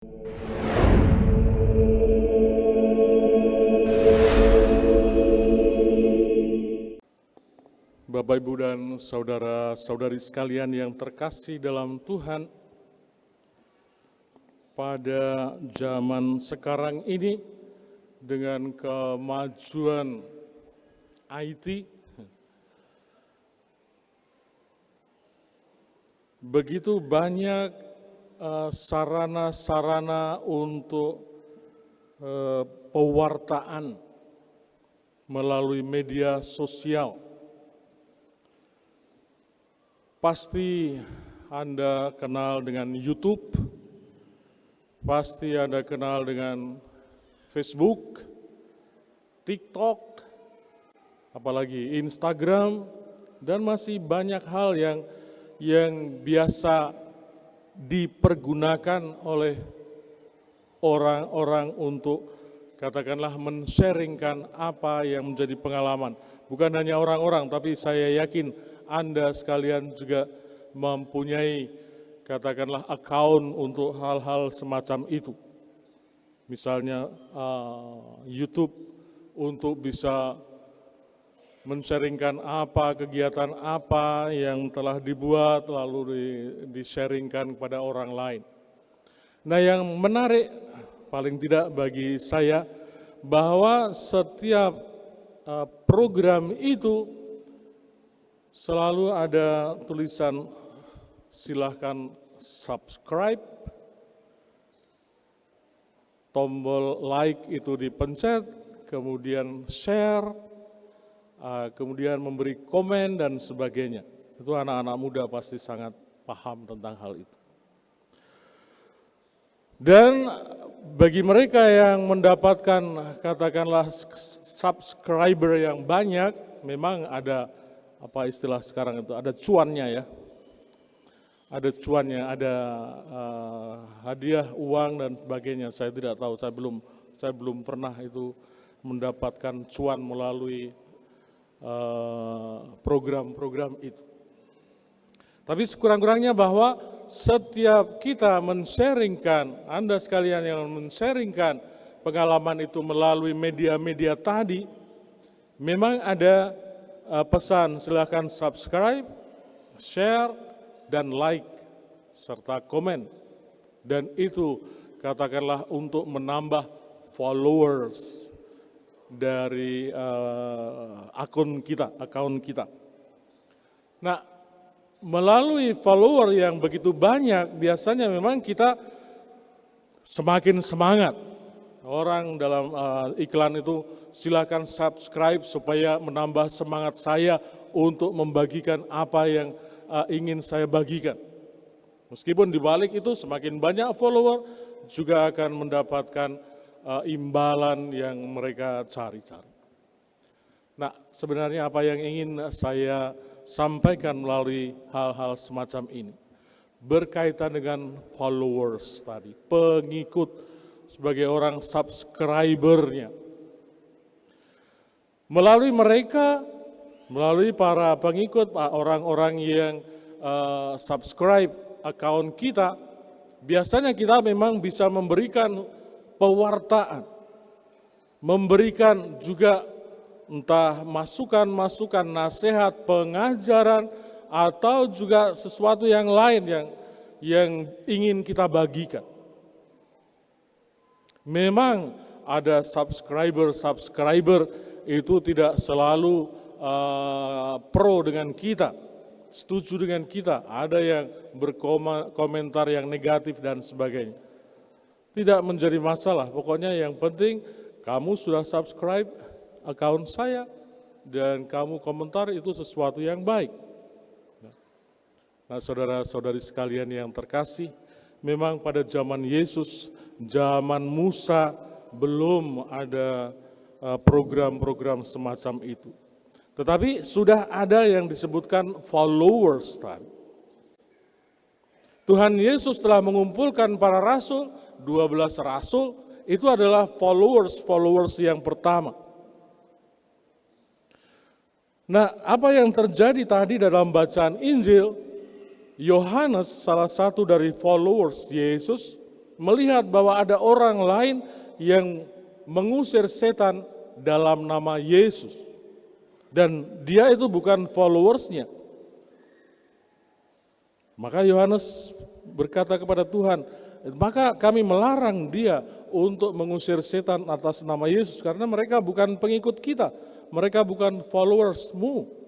Bapak, Ibu, dan saudara-saudari sekalian yang terkasih dalam Tuhan, pada zaman sekarang ini dengan kemajuan IT, begitu banyak sarana-sarana untuk pewartaan melalui media sosial. Pasti Anda kenal dengan YouTube, pasti Anda kenal dengan Facebook, TikTok, apalagi Instagram, dan masih banyak hal yang biasa dipergunakan oleh orang-orang untuk katakanlah men-sharingkan apa yang menjadi pengalaman. Bukan hanya orang-orang, tapi saya yakin Anda sekalian juga mempunyai katakanlah account untuk hal-hal semacam itu. Misalnya YouTube untuk bisa men-sharingkan apa, kegiatan apa yang telah dibuat lalu di-sharingkan kepada orang lain. Nah, yang menarik paling tidak bagi saya bahwa setiap program itu selalu ada tulisan silahkan subscribe, tombol like itu dipencet, kemudian share, kemudian memberi komen dan sebagainya. Itu anak-anak muda pasti sangat paham tentang hal itu. Dan bagi mereka yang mendapatkan katakanlah subscriber yang banyak, memang ada apa istilah sekarang itu, ada cuannya ya. Ada cuannya, ada hadiah uang dan sebagainya. Saya tidak tahu, saya belum pernah itu mendapatkan cuan melalui program-program itu. Tapi sekurang-kurangnya bahwa setiap kita men-sharingkan, Anda sekalian yang men-sharingkan pengalaman itu melalui media-media tadi, memang ada pesan silakan subscribe, share, dan like, serta komen. Dan itu katakanlah untuk menambah followers dari akun kita. Nah, melalui follower yang begitu banyak, biasanya memang kita semakin semangat. Orang dalam iklan itu silakan subscribe supaya menambah semangat saya untuk membagikan apa yang ingin saya bagikan. Meskipun di balik itu semakin banyak follower juga akan mendapatkan imbalan yang mereka cari-cari. Nah, sebenarnya apa yang ingin saya sampaikan melalui hal-hal semacam ini berkaitan dengan followers tadi, pengikut sebagai orang subscribernya. Melalui mereka, melalui para pengikut, orang-orang yang subscribe account kita, biasanya kita memang bisa memberikan pewartaan, memberikan juga entah masukan-masukan, nasihat, pengajaran, atau juga sesuatu yang lain yang ingin kita bagikan. Memang ada subscriber itu tidak selalu pro dengan kita, setuju dengan kita. Ada yang berkomentar yang negatif dan sebagainya. Tidak menjadi masalah, pokoknya yang penting kamu sudah subscribe akun saya dan kamu komentar itu sesuatu yang baik. Nah, saudara-saudari sekalian yang terkasih, memang pada zaman Yesus, zaman Musa belum ada program-program semacam itu. Tetapi sudah ada yang disebutkan followers tadi. Tuhan Yesus telah mengumpulkan para rasul, 12 rasul, itu adalah followers yang pertama. Nah, apa yang terjadi tadi dalam bacaan Injil, Yohanes salah satu dari followers Yesus melihat bahwa ada orang lain yang mengusir setan dalam nama Yesus. Dan dia itu bukan followersnya. Maka Yohanes berkata kepada Tuhan, maka kami melarang dia untuk mengusir setan atas nama Yesus, karena mereka bukan pengikut kita, mereka bukan followersmu.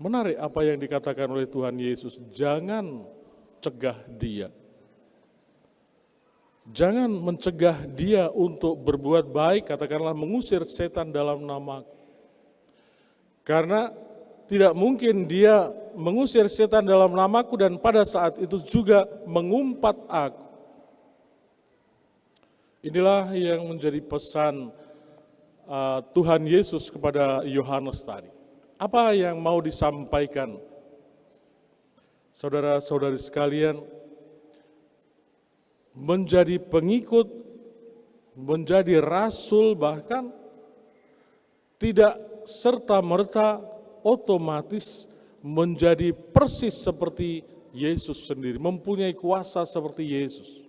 Menarik apa yang dikatakan oleh Tuhan Yesus, jangan cegah dia. Jangan mencegah dia untuk berbuat baik, katakanlah mengusir setan dalam namaku. Karena tidak mungkin dia mengusir setan dalam namaku dan pada saat itu juga mengumpat aku. Inilah yang menjadi pesan Tuhan Yesus kepada Yohanes tadi. Apa yang mau disampaikan? Saudara-saudari sekalian, menjadi pengikut, menjadi rasul bahkan tidak serta-merta otomatis menjadi persis seperti Yesus sendiri, mempunyai kuasa seperti Yesus.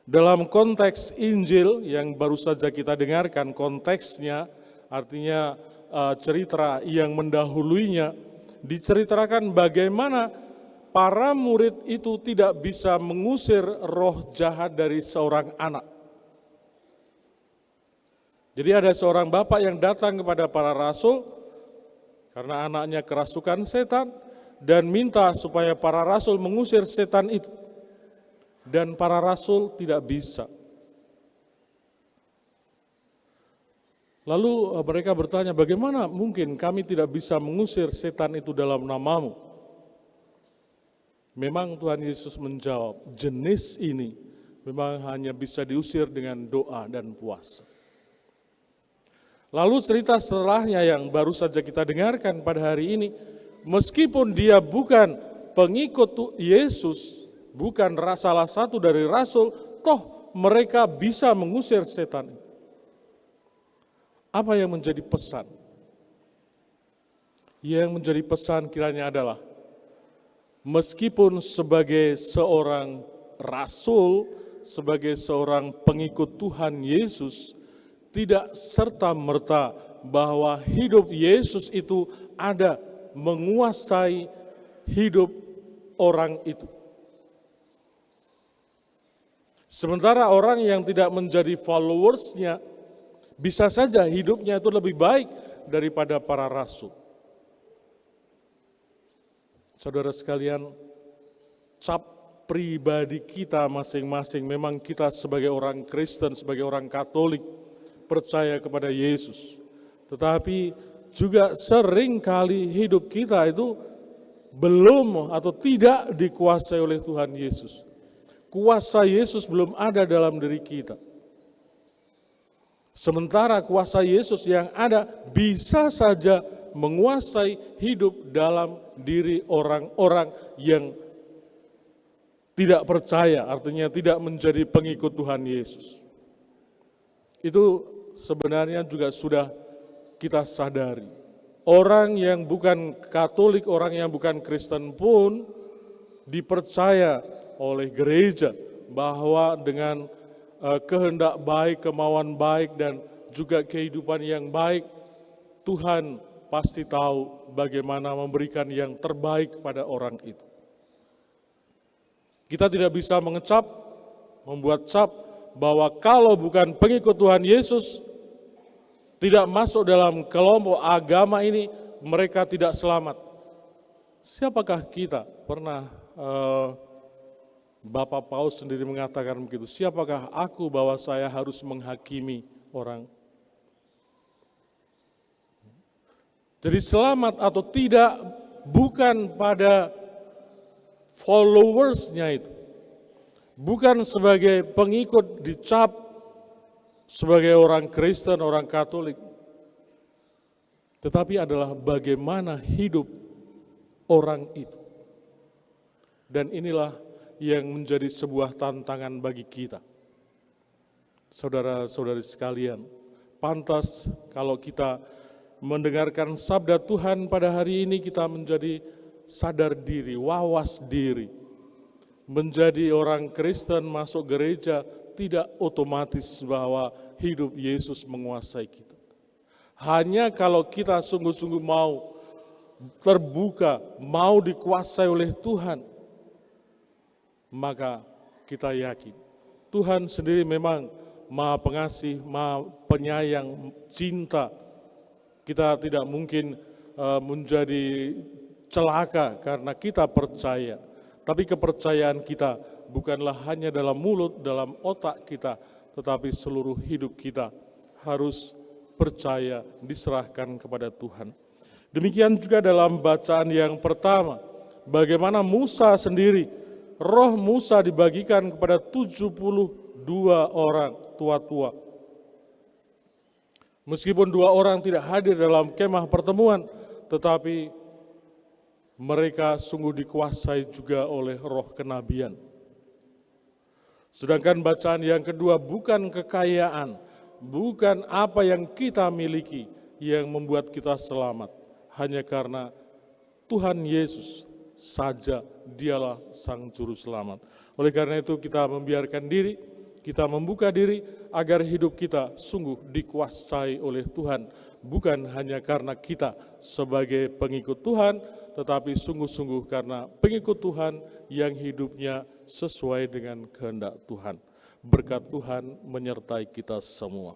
Dalam konteks Injil yang baru saja kita dengarkan, konteksnya artinya cerita yang mendahuluinya, diceritakan bagaimana para murid itu tidak bisa mengusir roh jahat dari seorang anak. Jadi ada seorang bapak yang datang kepada para rasul karena anaknya kerasukan setan dan minta supaya para rasul mengusir setan itu. Dan para rasul tidak bisa. Lalu mereka bertanya, bagaimana mungkin kami tidak bisa mengusir setan itu dalam namamu? Memang Tuhan Yesus menjawab, jenis ini memang hanya bisa diusir dengan doa dan puasa. Lalu cerita setelahnya yang baru saja kita dengarkan pada hari ini, meskipun dia bukan pengikut Yesus, bukan salah satu dari rasul, toh mereka bisa mengusir setan. Apa yang menjadi pesan? Yang menjadi pesan kiranya adalah, meskipun sebagai seorang rasul, sebagai seorang pengikut Tuhan Yesus, tidak serta-merta bahwa hidup Yesus itu ada menguasai hidup orang itu. Sementara orang yang tidak menjadi followersnya, bisa saja hidupnya itu lebih baik daripada para rasul. Saudara sekalian, cap pribadi kita masing-masing, memang kita sebagai orang Kristen, sebagai orang Katolik, percaya kepada Yesus. Tetapi juga sering kali hidup kita itu belum atau tidak dikuasai oleh Tuhan Yesus. Kuasa Yesus belum ada dalam diri kita. Sementara kuasa Yesus yang ada bisa saja menguasai hidup dalam diri orang-orang yang tidak percaya, artinya tidak menjadi pengikut Tuhan Yesus. Itu sebenarnya juga sudah kita sadari. Orang yang bukan Katolik, orang yang bukan Kristen pun dipercaya oleh gereja bahwa dengan kehendak baik, kemauan baik, dan juga kehidupan yang baik, Tuhan pasti tahu bagaimana memberikan yang terbaik pada orang itu. Kita tidak bisa mengecap, membuat cap bahwa kalau bukan pengikut Tuhan Yesus, tidak masuk dalam kelompok agama ini, mereka tidak selamat. Siapakah kita? Pernah Bapak Paus sendiri mengatakan begitu, siapakah aku bahwa saya harus menghakimi orang? Jadi selamat atau tidak bukan pada followersnya itu. Bukan sebagai pengikut dicap sebagai orang Kristen, orang Katolik. Tetapi adalah bagaimana hidup orang itu. Dan inilah yang menjadi sebuah tantangan bagi kita. Saudara-saudari sekalian, pantas kalau kita mendengarkan sabda Tuhan pada hari ini kita menjadi sadar diri, wawas diri. Menjadi orang Kristen masuk gereja tidak otomatis bahwa hidup Yesus menguasai kita. Hanya kalau kita sungguh-sungguh mau terbuka, mau dikuasai oleh Tuhan, maka kita yakin Tuhan sendiri memang Maha Pengasih, Maha Penyayang, cinta. Kita tidak mungkin menjadi celaka karena kita percaya. Tapi kepercayaan kita bukanlah hanya dalam mulut, dalam otak kita, tetapi seluruh hidup kita harus percaya, diserahkan kepada Tuhan. Demikian juga dalam bacaan yang pertama, bagaimana Musa sendiri, roh Musa dibagikan kepada 72 orang tua-tua. Meskipun 2 orang tidak hadir dalam kemah pertemuan, tetapi mereka sungguh dikuasai juga oleh roh kenabian. Sedangkan bacaan yang kedua bukan kekayaan, bukan apa yang kita miliki yang membuat kita selamat. Hanya karena Tuhan Yesus saja, dialah Sang Juru Selamat. Oleh karena itu kita membiarkan diri, kita membuka diri agar hidup kita sungguh dikuasai oleh Tuhan. Bukan hanya karena kita sebagai pengikut Tuhan, tetapi sungguh-sungguh karena pengikut Tuhan yang hidupnya sesuai dengan kehendak Tuhan. Berkat Tuhan menyertai kita semua.